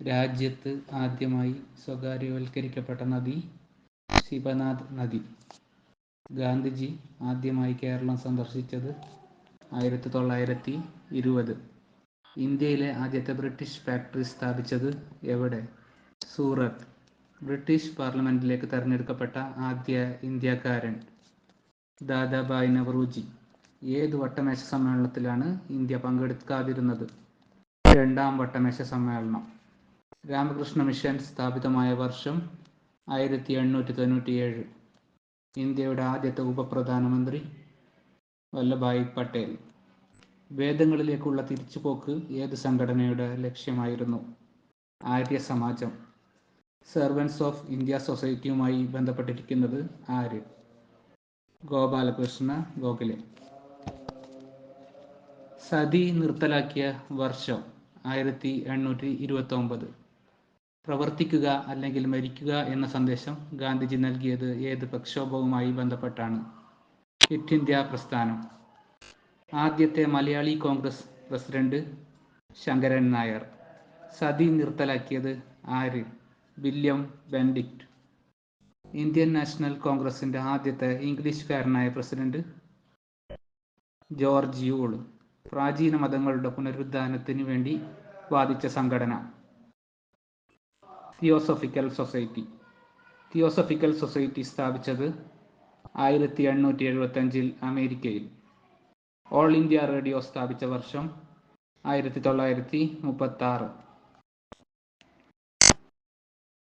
രാജ്യത്ത് ആദ്യമായി സ്വകാര്യവൽക്കരിക്കപ്പെട്ട നദി ശിവനാഥ് നദി. ഗാന്ധിജി ആദ്യമായി കേരളം സന്ദർശിച്ചത് 1920. ഇന്ത്യയിലെ ആദ്യത്തെ ബ്രിട്ടീഷ് ഫാക്ടറി സ്ഥാപിച്ചത് എവിടെ? സൂറത്ത്. ബ്രിട്ടീഷ് പാർലമെന്റിലേക്ക് തെരഞ്ഞെടുക്കപ്പെട്ട ആദ്യ ഇന്ത്യക്കാരൻ ദാദാഭായ് നവറോജി. ഏത് വട്ടമേശ സമ്മേളനത്തിലാണ് ഇന്ത്യ പങ്കെടുക്കാതിരുന്നത്? രണ്ടാം വട്ടമേശ സമ്മേളനം. രാമകൃഷ്ണ മിഷൻ സ്ഥാപിതമായ വർഷം 1897. ഇന്ത്യയുടെ ആദ്യത്തെ ഉപപ്രധാനമന്ത്രി വല്ലഭായ് പട്ടേൽ. വേദങ്ങളിലേക്കുള്ള തിരിച്ചുപോക്ക് ഏത് സംഘടനയുടെ ലക്ഷ്യമായിരുന്നു? ആര്യ സമാജം. സെർവൻസ് ഓഫ് ഇന്ത്യ സൊസൈറ്റിയുമായി ബന്ധപ്പെട്ടിരിക്കുന്നത് ആര്? ഗോപാലകൃഷ്ണ ഗോഖലെ. സതി നിർത്തലാക്കിയ വർഷം 1829. പ്രവർത്തിക്കുക അല്ലെങ്കിൽ മരിക്കുക എന്ന സന്ദേശം ഗാന്ധിജി നൽകിയത് ഏത് പ്രക്ഷോഭവുമായി ബന്ധപ്പെട്ടാണ്? ക്വിറ്റ് ഇന്ത്യ പ്രസ്ഥാനം. ആദ്യത്തെ മലയാളി കോൺഗ്രസ് പ്രസിഡന്റ് ശങ്കരൻ നായർ. സതി നിർത്തലാക്കിയത് ആര്? William Benedict. ഇന്ത്യൻ നാഷണൽ കോൺഗ്രസിന്റെ ആദ്യത്തെ ഇംഗ്ലീഷുകാരനായ പ്രസിഡന്റ് ജോർജ് യൂൾ. പ്രാചീന മതങ്ങളുടെ പുനരുദ്ധാനത്തിന് വേണ്ടി വാദിച്ച സംഘടന തിയോസഫിക്കൽ സൊസൈറ്റി. തിയോസഫിക്കൽ സൊസൈറ്റി സ്ഥാപിച്ചത് 1875 അമേരിക്കയിൽ. ഓൾ ഇന്ത്യ റേഡിയോ സ്ഥാപിച്ച വർഷം 1936.